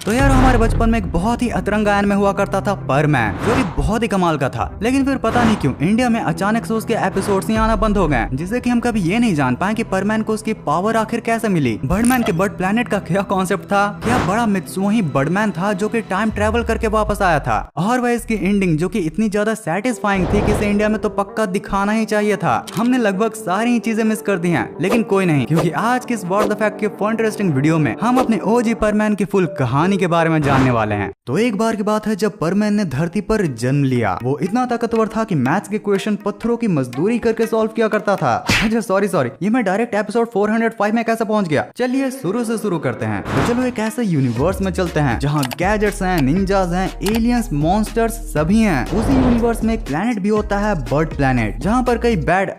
तो यार हमारे बचपन में एक बहुत ही अतरंग गायन में हुआ करता था परमैन, जो कि बहुत ही कमाल का था। लेकिन फिर पता नहीं क्यों इंडिया में अचानक से उसके एपिसोड्स ही आना बंद हो गए, जिससे कि हम कभी ये नहीं जान पाए कि परमैन को उसकी पावर आखिर कैसे मिली। बर्डमैन के बर्ड प्लेनेट का क्या कॉन्सेप्ट था, क्या बड़ा मित्सुओ ही बर्डमैन था जो कि टाइम ट्रेवल करके वापस आया था, और वह इसकी एंडिंग जो कि इतनी ज्यादा सेटिस्फाइंग थी कि इसे इंडिया में तो पक्का दिखाना ही चाहिए था। हमने लगभग सारी चीजें मिस कर दी हैं, लेकिन कोई नहीं, क्योंकि आज के इस व्हाट द फैक्ट के फन इंटरेस्टिंग वीडियो में हम अपने ओजी परमैन की फुल कहानी के बारे में जानने वाले हैं। तो एक बार की बात है जब परमैन ने धरती पर जन्म लिया। वो इतना ताकतवर था कि मैथ्स के क्वेश्चन पत्थरों की मजदूरी करके सॉल्व किया करता था। अच्छा सॉरी ये मैं डायरेक्ट एपिसोड 405 में कैसे पहुंच गया। चलिए शुरू से शुरू करते हैं। तो चलो एक ऐसे यूनिवर्स में चलते हैं जहाँ गैजेट्स हैं, निंजास हैं, एलियंस, मॉन्स्टर्स सभी हैं। उसी यूनिवर्स में एक प्लेनेट भी होता है, बर्ड प्लेनेट, जहाँ पर कई बैड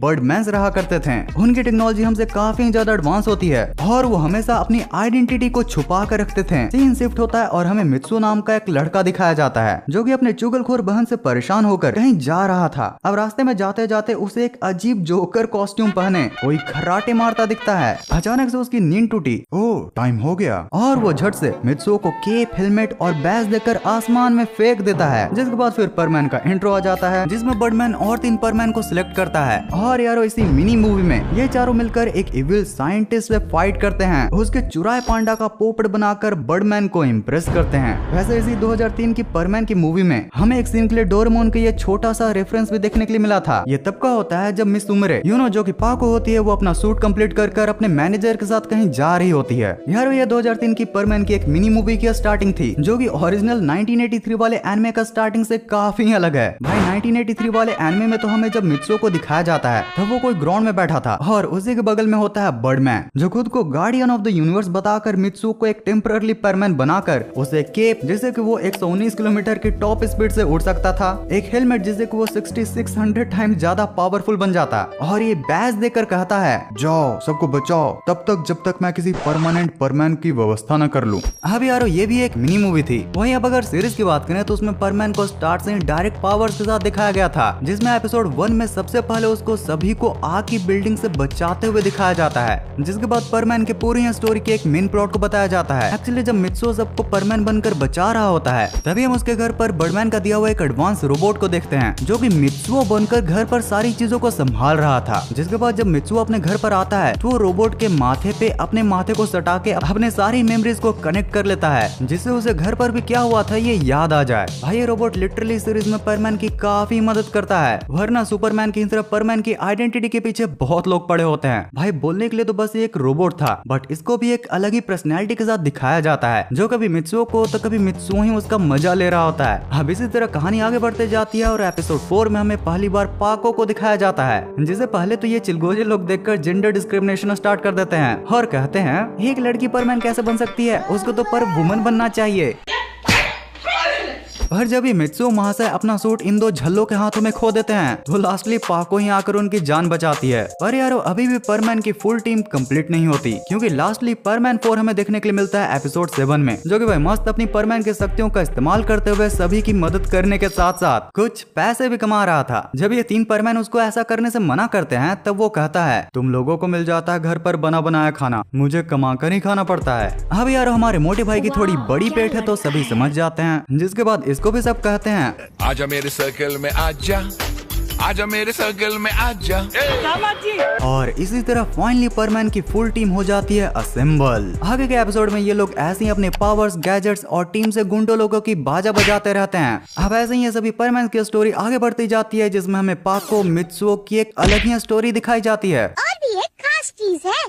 बर्डमैन्स रहा करते थे। उनकी टेक्नोलॉजी हमसे काफी ज्यादा एडवांस होती है और वो हमेशा अपनी आइडेंटिटी को छुपा कर रखते थे। सीन शिफ्ट होता है और हमें मित्सु नाम का एक लड़का दिखाया जाता है जो कि अपने चुगलखोर बहन से परेशान होकर कहीं जा रहा था। अब रास्ते में जाते जाते उसे एक अजीब जोकर कॉस्ट्यूम पहने कोई खर्राटे मारता दिखता है। अचानक से उसकी नींद टूटी। ओह टाइम हो गया, और वो झट से मित्सु को केप, हेलमेट और बैज देकर आसमान में फेंक देता है। जिसके बाद फिर परमैन का इंट्रो आ जाता है जिसमें बर्डमैन और 3 परमैन को सिलेक्ट करता है। और यारो इसी मिनी मूवी में ये चारों मिलकर एक इविल साइंटिस्ट से फाइट करते हैं, उसके चुराए पांडा का पोपट बनाकर बर्डमैन को इम्प्रेस करते हैं। वैसे इसी 2003 की परमैन की मूवी में हमें एक सीन के लिए डोरेमोन के ये छोटा सा रेफरेंस भी देखने के लिए मिला था। ये तब का होता है जब मिस उमरे जो कि पाको होती है, वो अपना सूट कंप्लीट कर अपने मैनेजर के साथ कहीं जा रही होती है। यार ये 2003 की परमैन की एक मिनी मूवी की स्टार्टिंग थी जो कि ओरिजिनल 1983 वाले एनिमे का स्टार्टिंग से काफी अलग है। भाई 1983 वाले एनिमे में तो हमें जब मित्सुओ को दिखाया जाता है तब वो कोई ग्राउंड में बैठा था और उसी के बगल में होता है बर्डमैन जो खुद को गार्डियन ऑफ द यूनिवर्स बताकर मित्सुओ को एक टेम्पररी परमैन बनाकर उसे केप जिससे कि वो 119 किलोमीटर की टॉप स्पीड से उड़ सकता था, एक हेलमेट जिससे कि वो 6600 टाइम ज्यादा पावरफुल बन जाता, और ये बैज देकर कहता है जाओ सबको बचाओ तब तक जब तक मैं किसी परमानेंट परमैन की व्यवस्था न कर लूं। अब यारो ये भी एक मिनी मूवी थी। वहीं अब अगर सीरीज की बात करें तो उसमें परमैन को स्टार्ट से डायरेक्ट पावर्स के साथ दिखाया गया था, जिसमें एपिसोड 1 में सबसे पहले उसको सभी को आग की बिल्डिंग से बचाते हुए दिखाया जाता है, जिसके बाद परमैन के पूरी स्टोरी के एक मेन प्लॉट को बताया जाता है। एक्चुअली जब मित्सुओ सबको परमैन बनकर बचा रहा होता है तभी हम उसके घर पर बर्डमैन का दिया हुआ एक एडवांस रोबोट को देखते हैं जो कि मित्सुओ बनकर घर पर सारी चीजों को संभाल रहा था। जिसके बाद जब मित्सुओ अपने घर पर आता है तो वो रोबोट के माथे पे अपने माथे को सटा के अपने सारी मेमोरीज को कनेक्ट कर लेता है, जिससे उसे घर पर भी क्या हुआ था ये याद आ जाए। भाई ये रोबोट लिटरली सीरीज में परमैन की काफी मदद करता है, वरना सुपरमैन की तरह परमैन की आइडेंटिटी के पीछे बहुत लोग पड़े होते हैं। भाई बोलने के लिए तो बस एक रोबोट था, बट इसको भी एक अलग ही पर्सनैलिटी के साथ दिखाया जाता है जो कभी मित्सुओ को तो कभी मित्सुओ ही उसका मजा ले रहा होता है। अब इसी तरह कहानी आगे बढ़ते जाती है और एपिसोड 4 में हमें पहली बार पाको को दिखाया जाता है, जिसे पहले तो ये चिलगोजे लोग देखकर जेंडर डिस्क्रिमिनेशन स्टार्ट कर देते हैं और कहते हैं एक लड़की परमैन कैसे बन सकती है, उसको तो पर वुमन बनना चाहिए। पर जब ये मित्सुओ महाशय अपना सूट इन 2 झल्लों के हाथों में खो देते हैं तो लास्टली पाको ही आकर उनकी जान बचाती है। पर यारो अभी भी परमैन की फुल टीम कंप्लीट नहीं होती, क्योंकि लास्टली परमैन 4 हमें देखने के लिए मिलता है एपिसोड 7 में, जो कि भाई मस्त अपनी परमैन की शक्तियों का इस्तेमाल करते हुए सभी की मदद करने के साथ साथ कुछ पैसे भी कमा रहा था। जब ये 3 परमैन उसको ऐसा करने से मना करते हैं तब वो कहता है तुम लोगों को मिल जाता है घर पर बना बनाया खाना, मुझे कमा कर ही खाना पड़ता है। अब यारो हमारे मोटे भाई की थोड़ी बड़ी पेट है तो सभी समझ जाते हैं, जिसके बाद इसको भी सब कहते हैं आजा मेरे सर्कल में आजा, आजा मेरे सर्कल में आजा। और इसी तरह फाइनली परमैन की फुल टीम हो जाती है असेंबल। आगे के एपिसोड में ये लोग ऐसे ही अपने पावर्स, गैजेट्स और टीम से गुंडों लोगों की बाजा बजाते रहते हैं। अब ऐसे ही ये सभी परमैन की स्टोरी आगे बढ़ती जाती है, जिसमें हमें पाको, मित्सुओ की एक अलग ही स्टोरी दिखाई जाती है। और भी एक खास चीज है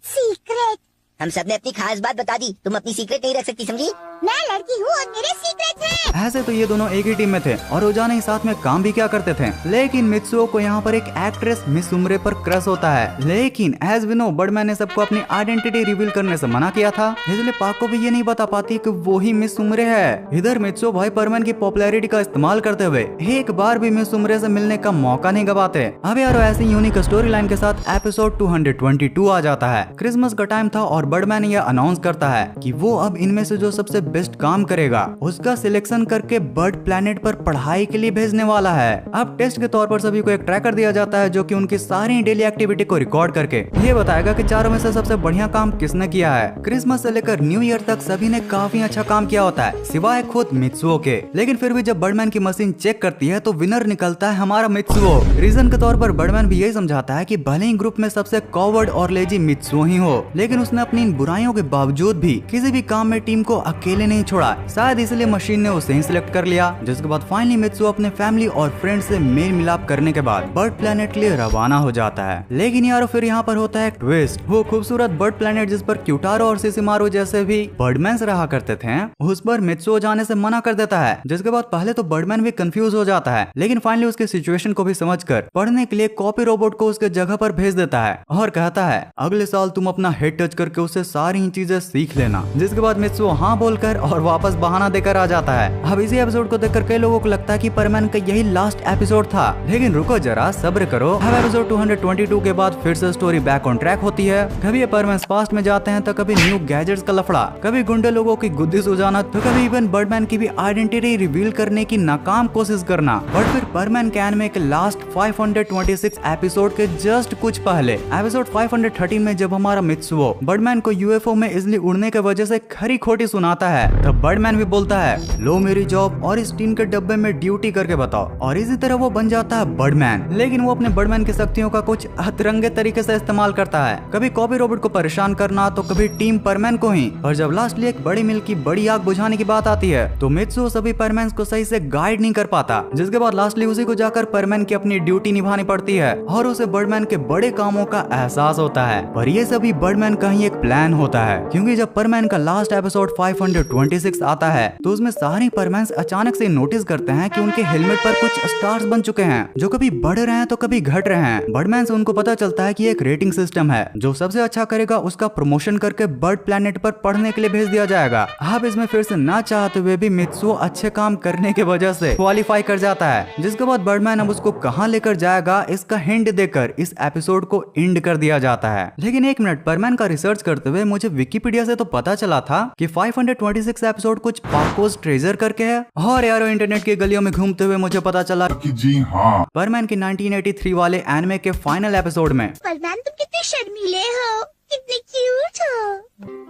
सीक्रेट। हम सबने अपनी खास बात बता दी, तुम अपनी सीक्रेट नहीं रख सकती, समझी? मैं लड़की हूँ और मेरे सीक्रेट हैं। ऐसे तो ये दोनों एक ही टीम में थे और रोजाना ही साथ में काम भी क्या करते थे, लेकिन मित्सुओ को यहाँ पर एक एक्ट्रेस मिस उमरे पर क्रश होता है। लेकिन एज वी नो बर्डमैन ने सबको अपनी आइडेंटिटी रिवील करने से मना किया था, इसलिए पाको भी ये नहीं बता पाती कि वो ही मिस उमरे है। इधर मित्सुओ भाई परमैन की पॉपुलैरिटी का इस्तेमाल करते हुए एक बार भी मिस उमरे से मिलने का मौका नहीं गवाते। अब यार ऐसी यूनिक स्टोरी लाइन के साथ एपिसोड 222 आ जाता है। क्रिसमस का टाइम था और बर्डमैन यह अनाउंस करता है कि वो अब इनमें से जो सबसे बेस्ट काम करेगा उसका सिलेक्शन करके बर्ड प्लेनेट पर पढ़ाई के लिए भेजने वाला है। अब टेस्ट के तौर पर सभी को एक ट्रैकर दिया जाता है जो कि उनकी सारी डेली एक्टिविटी को रिकॉर्ड करके ये बताएगा कि चारों में से सबसे बढ़िया काम किसने किया है। क्रिसमस से लेकर न्यू ईयर तक सभी ने काफी अच्छा काम किया होता है सिवाय खुद मित्सुओ के, लेकिन फिर भी जब बर्डमैन की मशीन चेक करती है तो विनर निकलता है हमारा मित्सुओ। रीजन के तौर पर बर्डमैन भी यही समझाता है कि भले ही ग्रुप में सबसे कॉवर्ड और लेजी मित्सुओ ही हो, लेकिन उसने अपनी इन बुराइयों के बावजूद भी किसी भी काम में टीम को अकेले नहीं छोड़ा। शायद इसलिए मशीन ने उसे ही सिलेक्ट कर लिया। जिसके बाद फाइनली मित्सुओ अपने फैमिली और फ्रेंड से मेल मिलाप करने के बाद बर्ड प्लेनेट के लिए रवाना हो जाता है। लेकिन यार फिर यहाँ पर होता है एक ट्विस्ट। वो खूबसूरत बर्ड प्लेनेट जिस पर क्यूटारो और सिसिमारू जैसे भी बर्डमैन रहा करते थे उस पर मित्सुओ जाने से मना कर देता है। जिसके बाद पहले तो बर्डमैन भी कंफ्यूज हो जाता है, लेकिन फाइनली उसके सिचुएशन को भी समझकर पढ़ने के लिए कॉपी रोबोट को उसके जगह पर भेज देता है और कहता है अगले साल तुम अपना हेड टच करके उससे सारी ही चीजें सीख लेना। जिसके बाद मित्सुओ हाँ बोलकर और वापस बहाना देकर आ जाता है। अब इसी एपिसोड को देखकर कई लोगों को लगता है कि परमैन का यही लास्ट एपिसोड था, लेकिन रुको जरा सब्र करो। अब एपिसोड 222 के बाद फिर से स्टोरी बैक ऑन ट्रैक होती है। कभी ये परमैन पास्ट में जाते हैं तो कभी न्यू गैजेट्स का लफड़ा, कभी गुंडे लोगों की गुद्दी सुझाना, तो कभी इवन बर्डमैन की भी आइडेंटिटी रिवील करने की नाकाम कोशिश करना। बट फिर परमैन के एनिमे के लास्ट 526 एपिसोड के जस्ट कुछ पहले एपिसोड 513 में जब हमारा मित्सुओ बर्डमैन को यूएफओ में इजली उड़ने की वजह से खरी खोटी सुनाता है तब बर्डमैन भी बोलता है लो मेरी जॉब और इस टीन के डब्बे में ड्यूटी करके बताओ, और इसी तरह वो बन जाता है बर्डमैन। लेकिन वो अपने बर्डमैन की शक्तियों का कुछ अतरंगे तरीके से इस्तेमाल करता है, कभी कॉपी रोबोट को परेशान करना तो कभी टीम परमैन को ही। और जब लास्टली एक बड़ी मिल की बड़ी आग बुझाने की बात आती है तो मित्सुओ सभी परमैन को सही से गाइड नहीं कर पाता। जिसके बाद लास्टली उसी को जाकर परमैन की अपनी ड्यूटी निभानी पड़ती है और उसे बर्डमैन के बड़े कामों का एहसास होता है। पर ये सभी बर्डमैन का ही एक प्लान होता है, क्योंकि जब परमैन का लास्ट एपिसोड 526 आता है तो उसमें सारे परमैन्स अचानक से नोटिस करते हैं कि उनके हेलमेट पर कुछ स्टार्स बन चुके हैं जो कभी बढ़ रहे हैं तो कभी घट रहे हैं। बर्डमैन से उनको पता चलता है कि एक रेटिंग सिस्टम है, जो सबसे अच्छा करेगा उसका प्रमोशन करके बर्ड प्लेनेट पर पढ़ने के लिए भेज दिया जाएगा। अब इसमें फिर से ना चाहते हुए भी मित्सुओ अच्छे काम करने की वजह से क्वालिफाई कर जाता है। जिसके बाद बर्डमैन अब उसको कहां लेकर जाएगा इसका हिंट देकर इस एपिसोड को एंड कर दिया जाता है। लेकिन एक मिनट, परमैन का रिसर्च करते हुए मुझे विकिपीडिया से तो पता चला था कि 526 एपिसोड कुछ पाकोस ट्रेजर करके है, और यारो इंटरनेट की गलियों में घूमते हुए मुझे पता चला कि जी हाँ, परमैन की 1983 वाले एनिमे के फाइनल एपिसोड में परमैन तुम कितने शर्मीले हो, कितने क्यूट हो।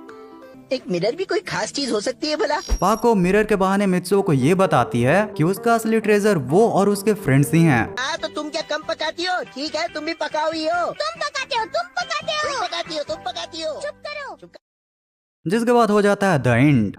एक मिरर भी कोई खास चीज हो सकती है भला? पाको मिरर के बहाने मित्सुओ को ये बताती है कि उसका असली ट्रेजर वो और उसके फ्रेंड्स ही हैं। तो तुम क्या कम पकाती हो? ठीक है तुम भी पकाओ ही हो। तुम पकाते हो, तुम पकाते हो, तुम पकाती हो, तुम पकाती हो। चुप करो। जिसके बाद हो जाता है द एंड।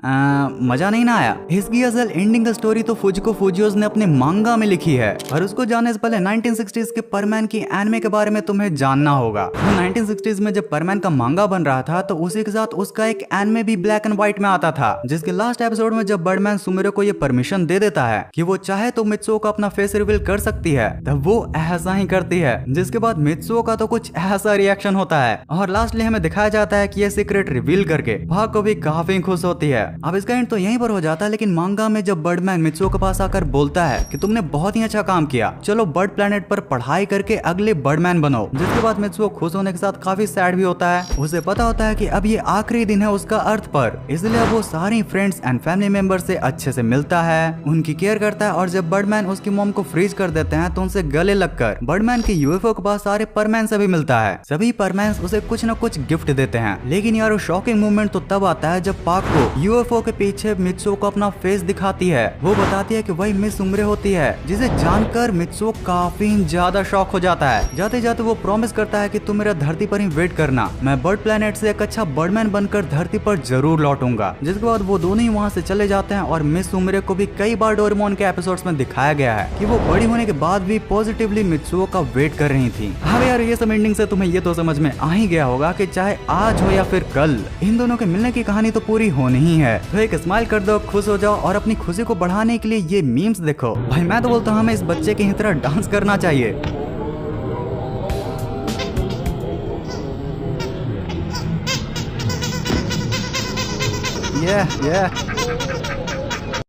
मजा नहीं ना आया? इसकी असल एंडिंग स्टोरी तो फुजिको फुजियोस ने अपने मांगा में लिखी है, और उसको जानने से पहले 1960s के परमैन की एनिमे के बारे में तुम्हें जानना होगा। तो 1960s में जब परमैन का मांगा बन रहा था तो उसी के साथ उसका एक एनिमे भी ब्लैक एंड व्हाइट में आता था, जिसके लास्ट एपिसोड में जब बर्डमैन सुमिरो को ये परमिशन दे देता है कि वो चाहे तो मित्सुओ का अपना फेस रिवील कर सकती है, तब वो ऐसा ही करती है। जिसके बाद मित्सुओ का तो कुछ ऐसा रिएक्शन होता है, और लास्टली हमें दिखाया जाता है कि ये सीक्रेट रिवील करके भाग को भी काफी खुश होती है। अब इसका एंड तो यहीं पर हो जाता है, लेकिन मांगा में जब बर्डमैन मित्सुओ के पास आकर बोलता है कि तुमने बहुत ही अच्छा काम किया, चलो बर्ड प्लेनेट पर पढ़ाई करके अगले बर्डमैन बनो। जिसके बाद मित्सुओ खुश होने के साथ काफी सैड भी होता है। उसे पता होता है कि अब ये आखिरी दिन है उसका अर्थ पर, इसलिए अब वो सारी फ्रेंड्स एंड फैमिली मेंबर से अच्छे से मिलता है, उनकी केयर करता है, और जब बर्डमैन उसकी मॉम को फ्रीज कर देते हैं तो उनसे गले लगकर बर्डमैन के यूएफओ के पास सारे परमैन से भी मिलता है। सभी परमैन उसे कुछ न कुछ गिफ्ट देते हैं। लेकिन यार शॉकिंग मूवमेंट तो तब आता है जब पाक को यूएफओ के पीछे मित्सुओ को अपना फेस दिखाती है। वो बताती है कि वही मिस सुमरे होती है, जिसे जानकर मित्सुओ काफी ज्यादा शॉक हो जाता है। जाते जाते वो प्रॉमिस करता है कि तुम मेरा धरती पर ही वेट करना, मैं बर्ड प्लेनेट से एक अच्छा बर्डमैन बनकर धरती पर जरूर लौटूंगा। जिसके बाद वो दोनों ही वहाँ से चले जाते हैं, और मिस सुमरे को भी कई बार डोरेमोन के एपिसोड्स में दिखाया गया है कि वो बड़ी होने के बाद भी पॉजिटिवली मित्सुओ का वेट कर रही थी। हाँ यार, ये सब एंडिंग से तुम्हें ये तो समझ में आ ही गया होगा कि चाहे आज हो या फिर कल, इन दोनों के मिलने की कहानी तो पूरी होनी ही है। तो एक स्माइल कर दो, खुश हो जाओ, और अपनी खुशी को बढ़ाने के लिए ये मीम्स देखो। भाई मैं तो बोलता हूँ हमें इस बच्चे की तरह डांस करना चाहिए।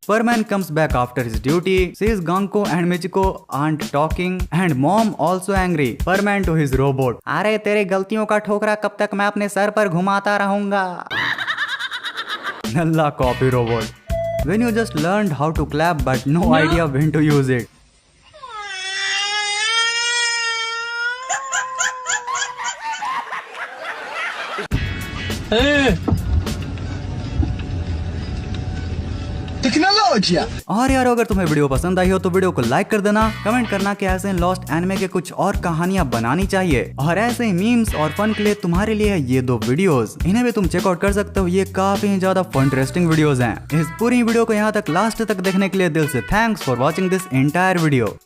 Perman comes back after his duty, sees Ganko and Michiko aren't talking, and mom also angry. Perman to his robot. अरे तेरे गलतियों का ठोकरा कब तक मैं अपने सर पर घुमाता रहूंगा। नल्ला copy robot. When you just learned how to clap but no idea when to use it. टेक्नोलॉजिया। और यार अगर तुम्हें वीडियो पसंद आई हो तो वीडियो को लाइक कर देना, कमेंट करना कि ऐसे लॉस्ट एनिमे के कुछ और कहानियां बनानी चाहिए, और ऐसे ही मीम्स और फन के लिए तुम्हारे लिए है ये 2 वीडियोस, इन्हें भी तुम चेकआउट कर सकते हो। ये काफी ज्यादा इंटरेस्टिंग वीडियोस हैं। इस पूरी वीडियो को यहाँ तक लास्ट तक देखने के लिए दिल से thanks for watching this entire video.